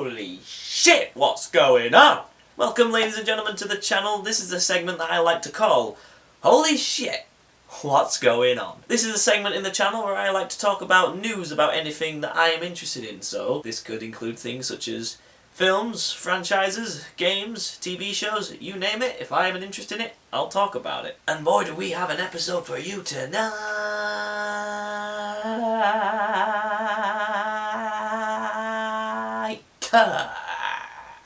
Holy shit, what's going on? Welcome, ladies and gentlemen, to the channel. This is a segment that I like to call Holy Shit, What's Going On? This is a segment in the channel where I like to talk about news about anything that I am interested in. So this could include things such as films, franchises, games, TV shows, you name it. If I have an interest in it, I'll talk about it. And boy, do we have an episode for you tonight.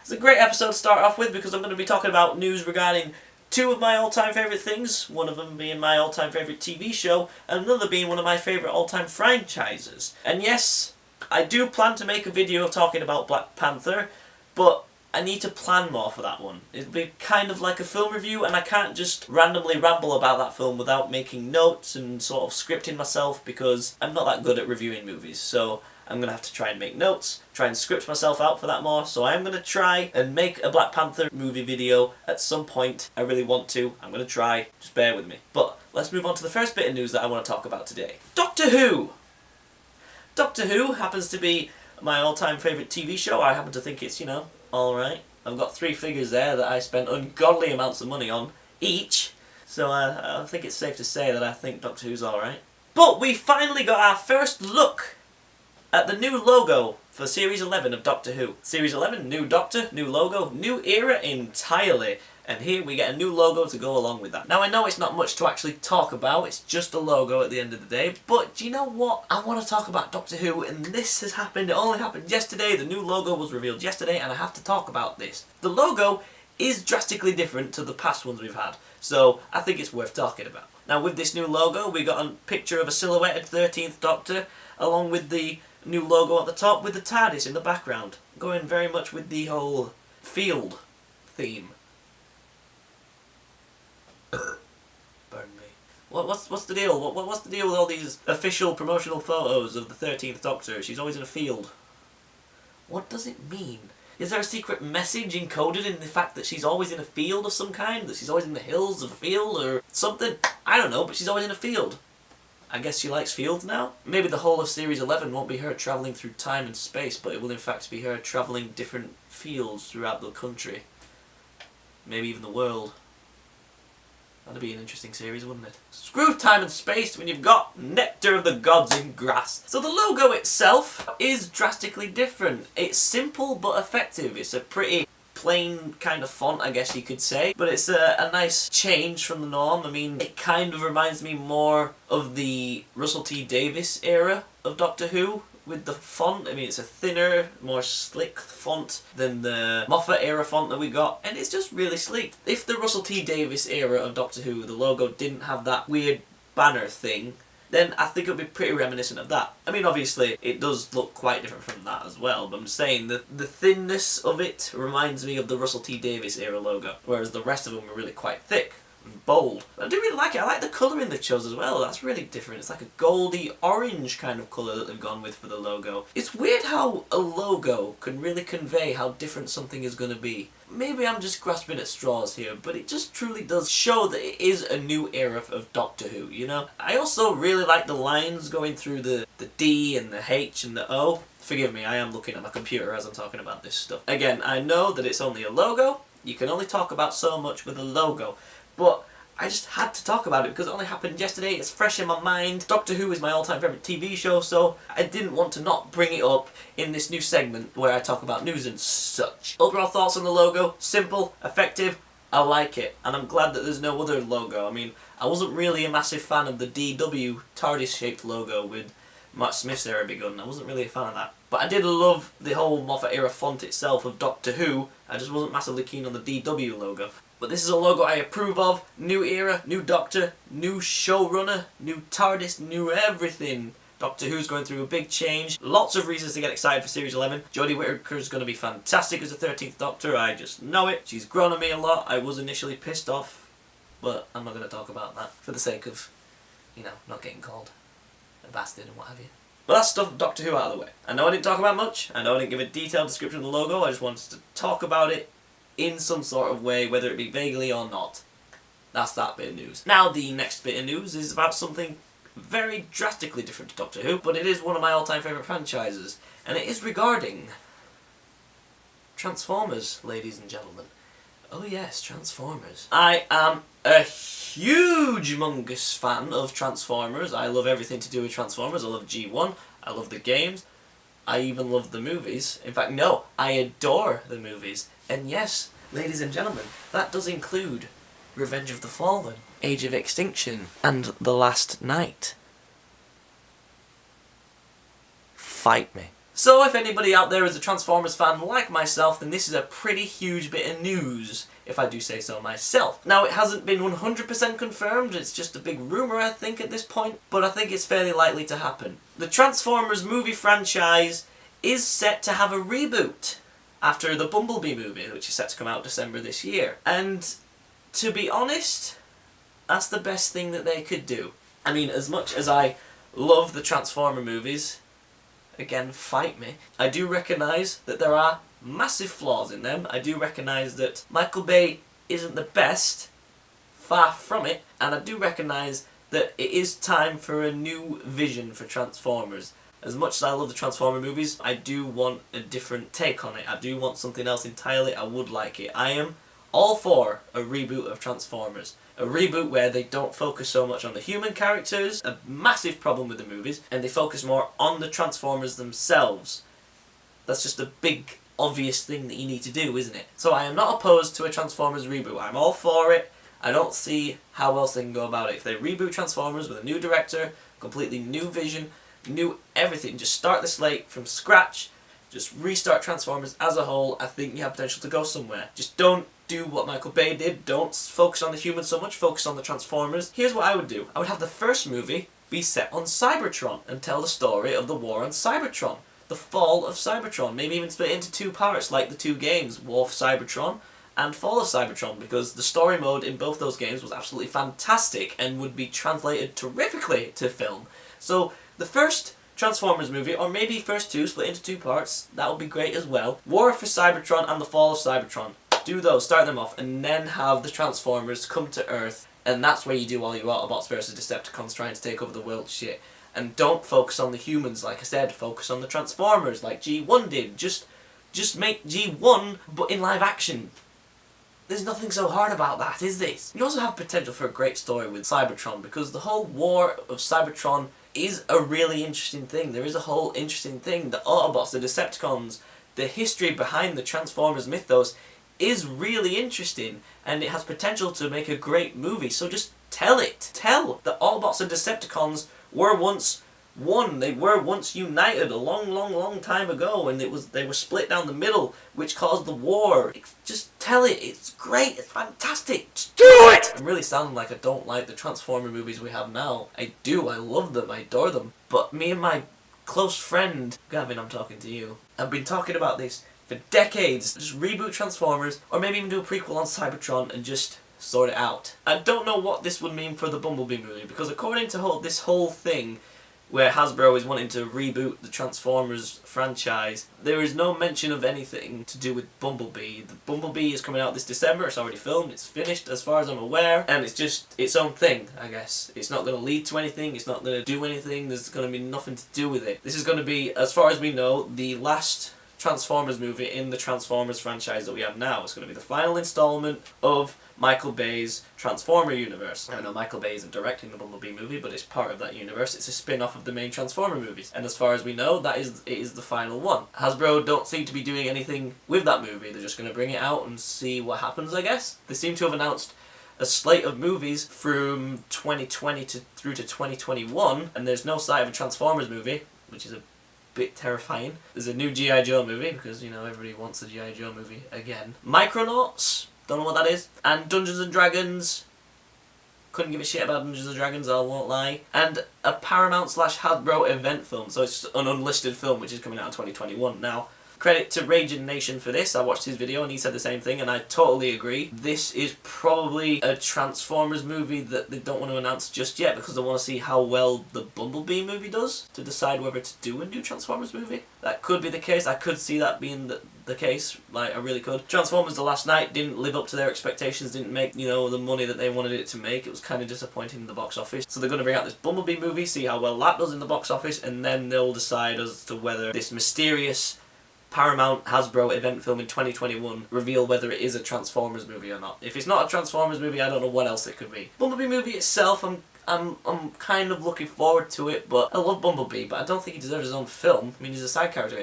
It's a great episode to start off with because I'm going to be talking about news regarding two of my all-time favourite things, one of them being my all-time favourite TV show, and another being one of my favourite all-time franchises. And yes, I do plan to make a video talking about Black Panther, but I need to plan more for that one. It'll be kind of like a film review, and I can't just randomly ramble about that film without making notes and sort of scripting myself because I'm not that good at reviewing movies. So I'm going to have to try and make notes, try and script myself out for that more. So I'm going to try and make a Black Panther movie video at some point. I really want to. I'm going to try. Just bear with me. But let's move on to the first bit of news that I want to talk about today. Doctor Who! Doctor Who happens to be my all-time favourite TV show. I happen to think it's, you know, alright. I've got three figures there that I spent ungodly amounts of money on each. So I think it's safe to say that I think Doctor Who's alright. But we finally got our first look at the new logo for Series 11 of Doctor Who. Series 11, new Doctor, new logo, new era entirely. And here we get a new logo to go along with that. Now I know it's not much to actually talk about, it's just a logo at the end of the day, but do you know what? I want to talk about Doctor Who, and this has happened, it only happened yesterday, the new logo was revealed yesterday, and I have to talk about this. The logo is drastically different to the past ones we've had, so I think it's worth talking about. Now with this new logo, we got a picture of a silhouetted 13th Doctor, along with the new logo at the top with the TARDIS in the background, going very much with the whole field theme. Pardon me. What's the deal? What's the deal with all these official promotional photos of the 13th Doctor? She's always in a field. What does it mean? Is there a secret message encoded in the fact that she's always in a field of some kind? That she's always in the hills of a field or something? I don't know, but she's always in a field. I guess she likes fields now? Maybe the whole of Series 11 won't be her travelling through time and space, but it will in fact be her travelling different fields throughout the country. Maybe even the world. That'd be an interesting series, wouldn't it? Screw time and space when you've got nectar of the gods in grass. So the logo itself is drastically different. It's simple but effective. It's a pretty plain kind of font, I guess you could say. But it's a nice change from the norm. I mean, it kind of reminds me more of the Russell T Davies era of Doctor Who. With the font, I mean it's a thinner, more slick font than the Moffat era font that we got, and it's just really sleek. If the Russell T Davies era of Doctor Who, the logo didn't have that weird banner thing, then I think it would be pretty reminiscent of that. I mean obviously it does look quite different from that as well, but I'm just saying that the thinness of it reminds me of the Russell T Davies era logo, whereas the rest of them are really quite thick. Bold. I do really like it. I like the colouring they've chose as well. That's really different. It's like a goldy orange kind of colour that they've gone with for the logo. It's weird how a logo can really convey how different something is going to be. Maybe I'm just grasping at straws here, but it just truly does show that it is a new era of Doctor Who, you know? I also really like the lines going through the D and the H and the O. Forgive me, I am looking at my computer as I'm talking about this stuff. Again, I know that it's only a logo. You can only talk about so much with a logo. But I just had to talk about it because it only happened yesterday, it's fresh in my mind. Doctor Who is my all-time favourite TV show, so I didn't want to not bring it up in this new segment where I talk about news and such. Overall thoughts on the logo, simple, effective, I like it. And I'm glad that there's no other logo. I mean, I wasn't really a massive fan of the DW TARDIS-shaped logo with Matt Smith's era begun. I wasn't really a fan of that. But I did love the whole Moffat era font itself of Doctor Who. I just wasn't massively keen on the DW logo. But this is a logo I approve of. New era, new Doctor, new showrunner, new TARDIS, new everything. Doctor Who's going through a big change. Lots of reasons to get excited for Series 11. Jodie Whittaker's going to be fantastic as the 13th Doctor. I just know it. She's grown on me a lot. I was initially pissed off, but I'm not going to talk about that for the sake of, you know, not getting called a bastard and what have you. But that's stuff of Doctor Who out of the way. I know I didn't talk about much. I know I didn't give a detailed description of the logo. I just wanted to talk about it in some sort of way, whether it be vaguely or not. That's that bit of news. Now the next bit of news is about something very drastically different to Doctor Who, but it is one of my all-time favourite franchises, and it is regarding Transformers, ladies and gentlemen. Oh yes, Transformers. I am a huge humongous fan of Transformers. I love everything to do with Transformers. I love G1, I love the games, I even love the movies. In fact, no, I adore the movies. And yes, ladies and gentlemen, that does include Revenge of the Fallen, Age of Extinction, and The Last Knight. Fight me. So if anybody out there is a Transformers fan like myself, then this is a pretty huge bit of news, if I do say so myself. Now, it hasn't been 100% confirmed, it's just a big rumour I think at this point, but I think it's fairly likely to happen. The Transformers movie franchise is set to have a reboot after the Bumblebee movie, which is set to come out December this year. And to be honest, that's the best thing that they could do. I mean, as much as I love the Transformer movies, again, fight me, I do recognise that there are massive flaws in them. I do recognise that Michael Bay isn't the best, far from it, and I do recognise that it is time for a new vision for Transformers. As much as I love the Transformer movies, I do want a different take on it. I do want something else entirely. I would like it. I am all for a reboot of Transformers. A reboot where they don't focus so much on the human characters, a massive problem with the movies, and they focus more on the Transformers themselves. That's just a big, obvious thing that you need to do, isn't it? So I am not opposed to a Transformers reboot. I'm all for it. I don't see how else they can go about it. If they reboot Transformers with a new director, completely new vision, new everything, just start the slate from scratch, just restart Transformers as a whole, I think you have potential to go somewhere. Just don't do what Michael Bay did. Don't focus on the humans so much, focus on the Transformers. Here's what I would do. I would have the first movie be set on Cybertron and tell the story of the war on Cybertron. The fall of Cybertron. Maybe even split it into two parts like the two games, War of Cybertron and Fall of Cybertron, because the story mode in both those games was absolutely fantastic and would be translated terrifically to film. So the first Transformers movie, or maybe first two split into two parts, that would be great as well. War for Cybertron and the Fall of Cybertron. Do those, start them off, and then have the Transformers come to Earth, and that's where you do all your Autobots versus Decepticons trying to take over the world shit. And don't focus on the humans, like I said, focus on the Transformers, like G1 did. Just make G1, but in live action. There's nothing so hard about that, is this? You also have potential for a great story with Cybertron, because the whole war of Cybertron is a really interesting thing. There is a whole interesting thing. The Autobots, the Decepticons, the history behind the Transformers mythos is really interesting, and it has potential to make a great movie, so just tell it. Tell the Autobots and Decepticons were once one. They were once united a long time ago, and they were split down the middle, which caused the war. Just tell it. It's great. It's fantastic. Just do it! I'm really sounding like I don't like the Transformer movies we have now. I do. I love them. I adore them. But me and my close friend, Gavin, I'm talking to you, I've been talking about this for decades. Just reboot Transformers, or maybe even do a prequel on Cybertron and just sort it out. I don't know what this would mean for the Bumblebee movie, because according to this whole thing where Hasbro is wanting to reboot the Transformers franchise, there is no mention of anything to do with Bumblebee. The Bumblebee is coming out this December, it's already filmed, it's finished as far as I'm aware, and it's just its own thing, I guess. It's not going to lead to anything, it's not going to do anything, there's going to be nothing to do with it. This is going to be, as far as we know, the last Transformers movie in the Transformers franchise that we have now. It's going to be the final installment of Michael Bay's Transformer universe. I know Michael Bay isn't directing the Bumblebee movie, but it's part of that universe. It's a spin-off of the main Transformer movies. And as far as we know, it is the final one. Hasbro don't seem to be doing anything with that movie. They're just going to bring it out and see what happens, I guess. They seem to have announced a slate of movies from 2020 through to 2021, and there's no sight of a Transformers movie, which is a bit terrifying. There's a new G.I. Joe movie, because, you know, everybody wants a G.I. Joe movie again. Micronauts, don't know what that is. And Dungeons and Dragons, couldn't give a shit about Dungeons and Dragons, I won't lie. And a Paramount/Hasbro event film, so it's an unlisted film which is coming out in 2021. Now, credit to Raging Nation for this. I watched his video and he said the same thing, and I totally agree. This is probably a Transformers movie that they don't want to announce just yet, because they want to see how well the Bumblebee movie does to decide whether to do a new Transformers movie. That could be the case. I could see that being the case. Like, I really could. Transformers The Last Knight didn't live up to their expectations, didn't make, you know, the money that they wanted it to make. It was kind of disappointing in the box office. So they're going to bring out this Bumblebee movie, see how well that does in the box office, and then they'll decide as to whether this mysterious Paramount Hasbro event film in 2021 reveal whether it is a Transformers movie or not. If it's not a Transformers movie, I don't know what else it could be. Bumblebee movie itself, I'm kind of looking forward to it, but I love Bumblebee, but I don't think he deserves his own film. I mean, he's a side character.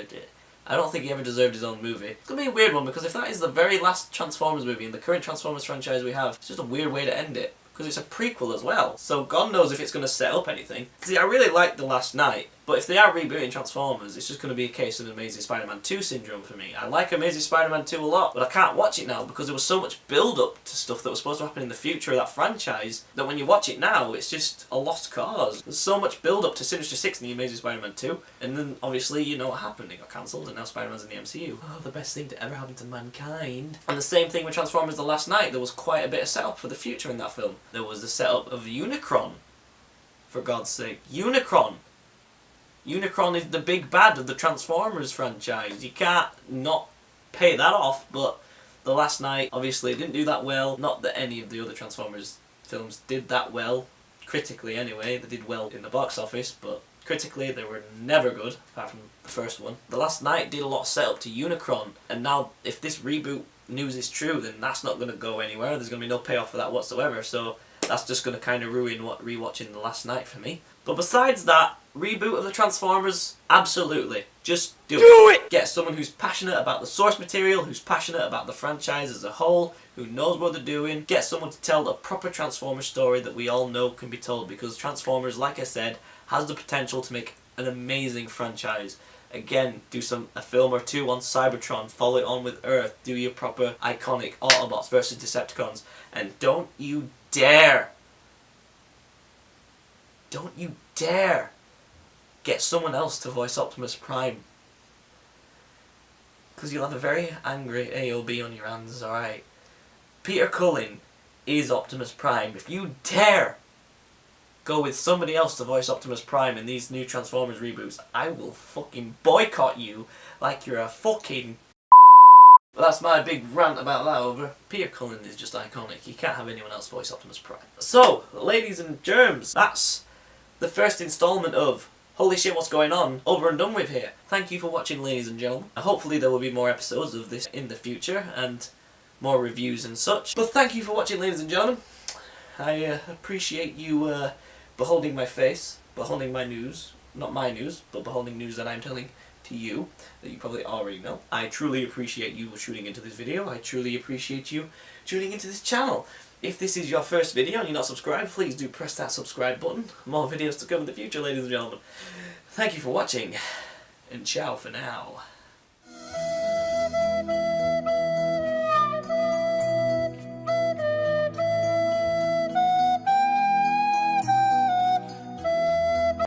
I don't think he ever deserved his own movie. It's gonna be a weird one, because if that is the very last Transformers movie in the current Transformers franchise we have, it's just a weird way to end it. Because it's a prequel as well, so God knows if it's going to set up anything. See, I really like The Last Night, but if they are rebooting Transformers, it's just going to be a case of Amazing Spider-Man 2 syndrome for me. I like Amazing Spider-Man 2 a lot, but I can't watch it now because there was so much build-up to stuff that was supposed to happen in the future of that franchise, that when you watch it now, it's just a lost cause. There's so much build-up to Sinister Six in the Amazing Spider-Man 2, and then obviously you know what happened. It got cancelled, and now Spider-Man's in the MCU. Oh, the best thing to ever happen to mankind. And the same thing with Transformers The Last Night. There was quite a bit of setup for the future in that film. There was the setup of Unicron. For God's sake. Unicron! Unicron is the big bad of the Transformers franchise. You can't not pay that off, but The Last Night obviously didn't do that well. Not that any of the other Transformers films did that well. Critically anyway, they did well in the box office, but critically they were never good, apart from the first one. The Last Night did a lot of setup to Unicron, and now if this reboot news is true, then that's not going to go anywhere. There's going to be no payoff for that whatsoever, so that's just going to kind of ruin what rewatching The Last Night for me. But besides that, reboot of the Transformers, absolutely. Just do it! Get someone who's passionate about the source material, who's passionate about the franchise as a whole, who knows what they're doing. Get someone to tell a proper Transformers story that we all know can be told, because Transformers, like I said, has the potential to make an amazing franchise. Again, do a film or two on Cybertron, follow it on with Earth, do your proper iconic Autobots versus Decepticons, and don't you dare get someone else to voice Optimus Prime. Because you'll have a very angry AOB on your hands, alright? Peter Cullen is Optimus Prime. If you dare go with somebody else to voice Optimus Prime in these new Transformers reboots, I will fucking boycott you like you're a fucking... But that's my big rant about that over. Peter Cullen is just iconic. You can't have anyone else voice Optimus Prime. So, ladies and germs, that's the first installment of Holy Shit What's Going On over and done with here. Thank you for watching, ladies and gentlemen. Hopefully there will be more episodes of this in the future and more reviews and such. But thank you for watching, ladies and gentlemen. I appreciate you beholding my face, beholding my news. Not my news, but beholding news that I'm telling to you, that you probably already know. I truly appreciate you tuning into this video. I truly appreciate you tuning into this channel. If this is your first video and you're not subscribed, please do press that subscribe button. More videos to come in the future, ladies and gentlemen. Thank you for watching, and ciao for now.